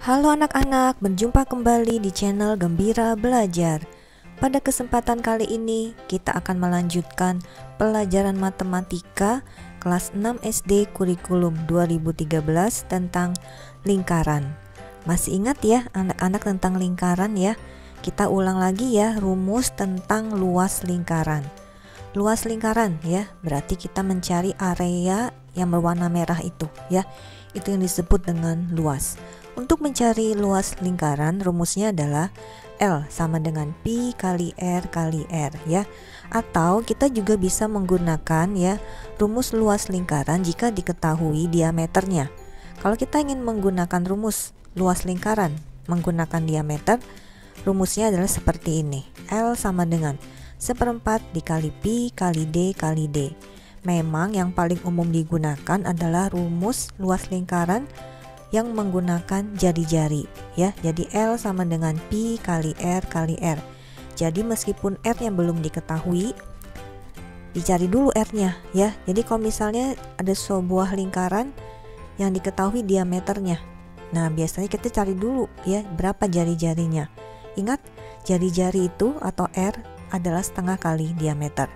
Halo anak-anak, berjumpa kembali di channel Gembira Belajar. Pada kesempatan kali ini, kita akan melanjutkan pelajaran matematika kelas 6 SD kurikulum 2013 tentang lingkaran. Masih ingat ya anak-anak tentang lingkaran ya? Kita ulang lagi ya rumus tentang luas lingkaran. Luas lingkaran ya, berarti kita mencari area yang berwarna merah itu ya. Itu yang disebut dengan luas. Untuk mencari luas lingkaran, rumusnya adalah L sama dengan Pi kali R kali R ya. Atau kita juga bisa menggunakan ya rumus luas lingkaran jika diketahui diameternya. Kalau kita ingin menggunakan rumus luas lingkaran menggunakan diameter, rumusnya adalah seperti ini. L sama dengan 1/4 dikali Pi kali D kali D. Memang yang paling umum digunakan adalah rumus luas lingkaran yang menggunakan jari-jari ya. Jadi L sama dengan Pi kali R kali R. Jadi meskipun R-nya belum diketahui, dicari dulu R-nya ya. Jadi kalau misalnya ada sebuah lingkaran yang diketahui diameternya, nah biasanya kita cari dulu ya berapa jari-jarinya. Ingat, jari-jari itu atau R adalah setengah kali diameter.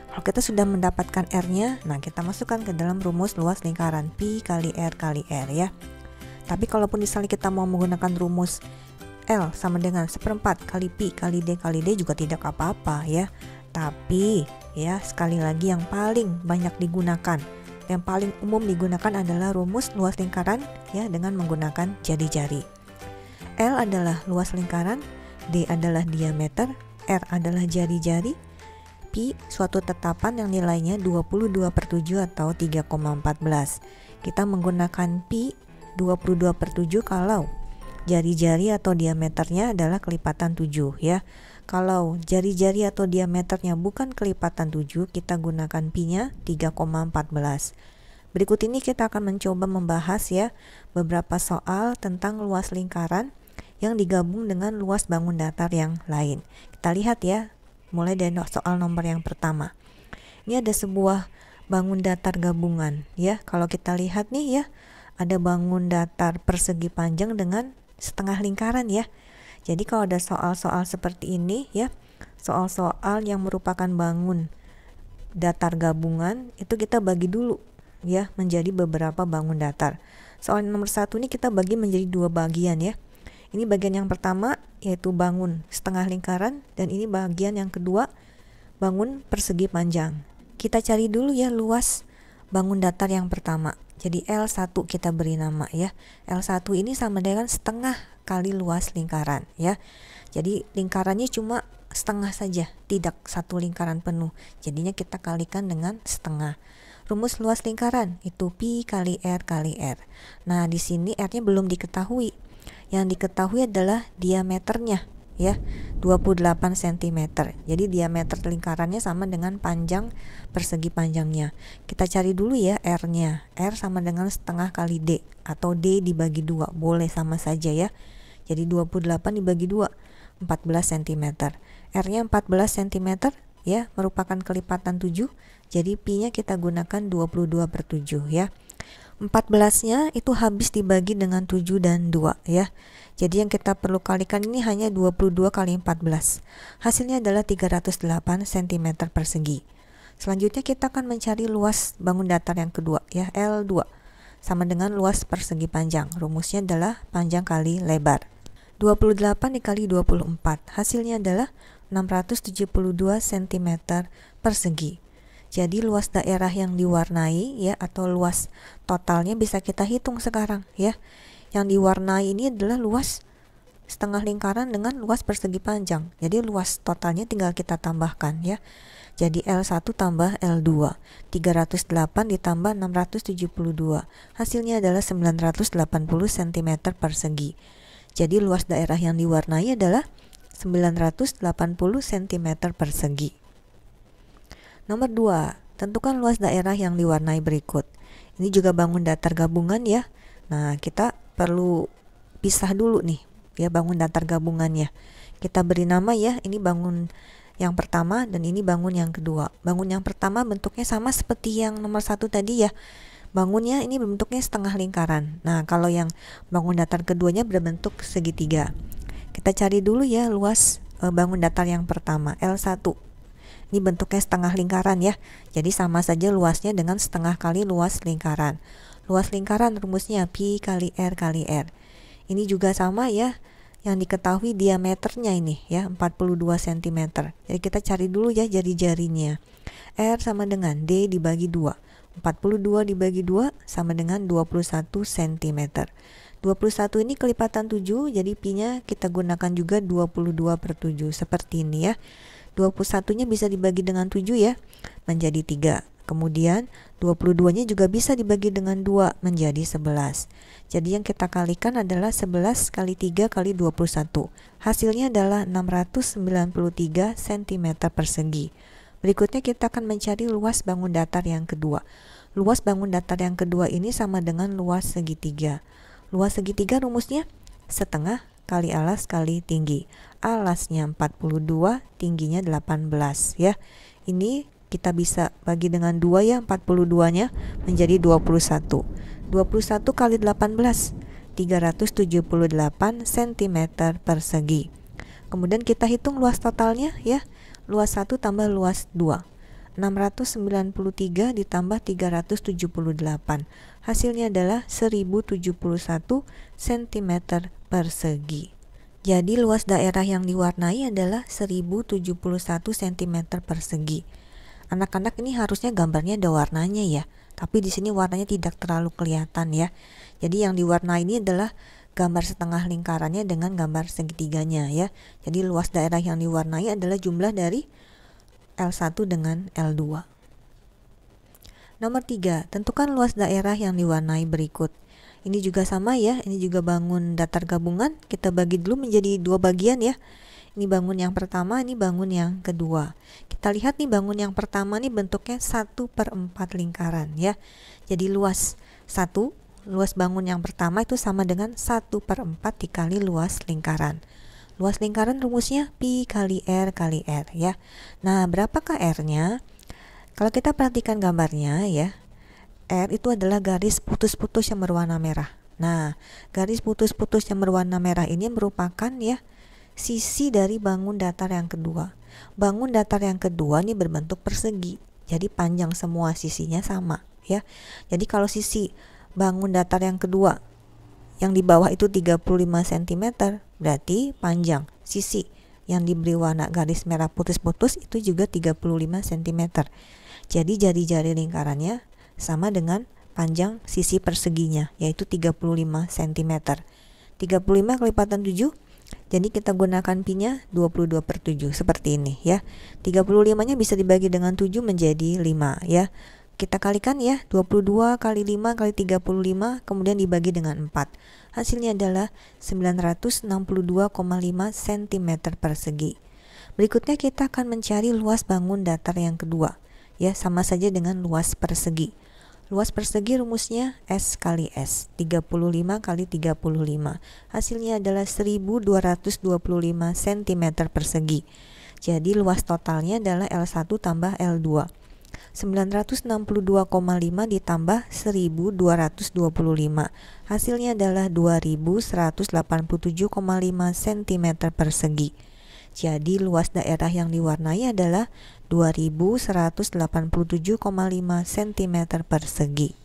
Kalau kita sudah mendapatkan R-nya, nah kita masukkan ke dalam rumus luas lingkaran Pi kali R kali R ya. Tapi kalaupun misalnya kita mau menggunakan rumus L sama dengan 1/4 kali Pi kali D kali D juga tidak apa-apa ya. Tapi ya sekali lagi yang paling banyak digunakan, yang paling umum digunakan adalah rumus luas lingkaran ya dengan menggunakan jari-jari. L adalah luas lingkaran, D adalah diameter, R adalah jari-jari, Pi suatu tetapan yang nilainya 22/7 atau 3,14. Kita menggunakan Pi 22/7 kalau jari-jari atau diameternya adalah kelipatan 7 ya. Kalau jari-jari atau diameternya bukan kelipatan 7, kita gunakan Pi-nya 3,14. Berikut ini kita akan mencoba membahas ya beberapa soal tentang luas lingkaran yang digabung dengan luas bangun datar yang lain. Kita lihat ya, mulai dari soal nomor yang pertama. Ini ada sebuah bangun datar gabungan ya. Kalau kita lihat nih ya, ada bangun datar persegi panjang dengan setengah lingkaran ya. Jadi kalau ada soal-soal seperti ini ya, soal-soal yang merupakan bangun datar gabungan, itu kita bagi dulu ya menjadi beberapa bangun datar. Soal nomor 1 ini kita bagi menjadi dua bagian ya. Ini bagian yang pertama yaitu bangun setengah lingkaran, dan ini bagian yang kedua bangun persegi panjang. Kita cari dulu ya luas bangun datar yang pertama. Jadi L1 kita beri nama ya. L1 ini sama dengan setengah kali luas lingkaran ya. Jadi lingkarannya cuma setengah saja, tidak satu lingkaran penuh. Jadinya kita kalikan dengan setengah. Rumus luas lingkaran itu Pi kali R kali R. Nah, di sini R-nya belum diketahui. Yang diketahui adalah diameternya ya, 28 cm. Jadi diameter lingkarannya sama dengan panjang persegi panjangnya. Kita cari dulu ya R-nya. R sama dengan setengah kali D atau D dibagi 2, boleh sama saja ya. Jadi 28 dibagi 2, 14 cm. R-nya 14 cm ya, merupakan kelipatan 7. Jadi Pi-nya kita gunakan 22/7 ya. 14-nya itu habis dibagi dengan 7 dan 2 ya. Jadi yang kita perlu kalikan ini hanya 22 kali 14. Hasilnya adalah 308 cm persegi. Selanjutnya kita akan mencari luas bangun datar yang kedua ya, L2 sama dengan luas persegi panjang. Rumusnya adalah panjang kali lebar. 28 dikali 24. Hasilnya adalah 672 cm persegi. Jadi luas daerah yang diwarnai ya atau luas totalnya bisa kita hitung sekarang ya. Yang diwarnai ini adalah luas setengah lingkaran dengan luas persegi panjang. Jadi luas totalnya tinggal kita tambahkan ya. Jadi L1 tambah L2. 308 ditambah 672. Hasilnya adalah 980 cm persegi. Jadi luas daerah yang diwarnai adalah 980 cm persegi. Nomor 2, tentukan luas daerah yang diwarnai berikut. Ini juga bangun datar gabungan ya. Nah, kita perlu pisah dulu nih ya bangun datar gabungannya. Kita beri nama ya, ini bangun yang pertama dan ini bangun yang kedua. Bangun yang pertama bentuknya sama seperti yang nomor 1 tadi ya. bangunnya ini berbentuknya setengah lingkaran. Nah, kalau yang bangun datar keduanya berbentuk segitiga. Kita cari dulu ya luas bangun datar yang pertama, L1. Ini bentuknya setengah lingkaran ya. Jadi sama saja luasnya dengan setengah kali luas lingkaran. Luas lingkaran rumusnya pi kali R kali R. Ini juga sama ya. Yang diketahui diameternya ini ya 42 cm. Jadi kita cari dulu ya jari-jarinya. R sama dengan D dibagi 2. 42 dibagi 2 sama dengan 21 cm. 21 ini kelipatan 7, jadi pi-nya kita gunakan juga 22/7 seperti ini ya. 21-nya bisa dibagi dengan 7 ya, menjadi 3. Kemudian 22-nya juga bisa dibagi dengan 2 menjadi 11. Jadi yang kita kalikan adalah 11 kali 3 kali 21. Hasilnya adalah 693 cm persegi. Berikutnya kita akan mencari luas bangun datar yang kedua. Luas bangun datar yang kedua ini sama dengan luas segitiga. Luas segitiga rumusnya setengah kali alas kali tinggi. Alasnya 42, tingginya 18 ya. Ini kita bisa bagi dengan 2 ya, 42-nya menjadi 21. 21 kali 18, 378 cm persegi. Kemudian kita hitung luas totalnya ya. Luas 1 tambah luas 2. 693 ditambah 378. Hasilnya adalah 1071 cm persegi. Jadi luas daerah yang diwarnai adalah 1071 cm persegi. Anak-anak ini harusnya gambarnya ada warnanya ya, tapi di sini warnanya tidak terlalu kelihatan ya. Jadi yang diwarnai ini adalah gambar setengah lingkarannya dengan gambar segitiganya ya. Jadi luas daerah yang diwarnai adalah jumlah dari L1 dengan L2. Nomor 3, tentukan luas daerah yang diwarnai berikut. Ini juga sama ya, ini juga bangun datar gabungan. Kita bagi dulu menjadi 2 bagian ya. Ini bangun yang pertama, ini bangun yang kedua. Kita lihat nih bangun yang pertama nih bentuknya 1/4 lingkaran ya. Jadi luas 1, luas bangun yang pertama itu sama dengan 1/4 dikali luas lingkaran. Luas lingkaran rumusnya pi kali R kali R ya. Nah, berapakah R-nya? Kalau kita perhatikan gambarnya ya, R itu adalah garis putus-putus yang berwarna merah. Nah, garis putus-putus yang berwarna merah ini merupakan ya sisi dari bangun datar yang kedua. Bangun datar yang kedua ini berbentuk persegi. Jadi panjang semua sisinya sama ya. Jadi kalau sisi bangun datar yang kedua yang di bawah itu 35 cm, berarti panjang sisi yang diberi warna garis merah putus-putus itu juga 35 cm. Jadi jari-jari lingkarannya sama dengan panjang sisi perseginya, yaitu 35 cm. 35 kelipatan 7, jadi kita gunakan pi-nya 22/7 seperti ini ya. 35-nya bisa dibagi dengan 7 menjadi 5 ya. Kita kalikan ya, 22 kali 5 kali 35 kemudian dibagi dengan 4. Hasilnya adalah 962,5 cm persegi. Berikutnya kita akan mencari luas bangun datar yang kedua. Ya, sama saja dengan luas persegi. Luas persegi rumusnya S kali S, 35 kali 35. Hasilnya adalah 1225 cm persegi. Jadi luas totalnya adalah L1 tambah L2. 962,5 ditambah 1225. Hasilnya adalah 2187,5 cm persegi. Jadi luas daerah yang diwarnai adalah 2187,5 cm persegi.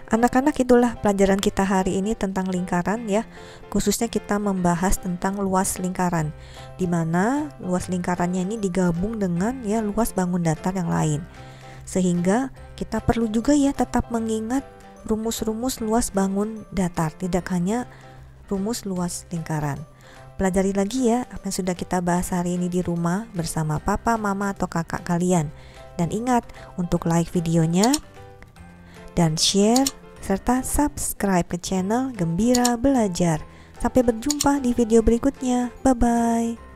Anak-anak, itulah pelajaran kita hari ini tentang lingkaran ya. Khususnya kita membahas tentang luas lingkaran, di mana luas lingkarannya ini digabung dengan ya luas bangun datar yang lain. Sehingga kita perlu juga ya tetap mengingat rumus-rumus luas bangun datar, tidak hanya rumus luas lingkaran. Pelajari lagi ya apa yang sudah kita bahas hari ini di rumah bersama papa, mama, atau kakak kalian. Dan ingat untuk like videonya dan share serta subscribe ke channel Gembira Belajar. Sampai berjumpa di video berikutnya. Bye bye.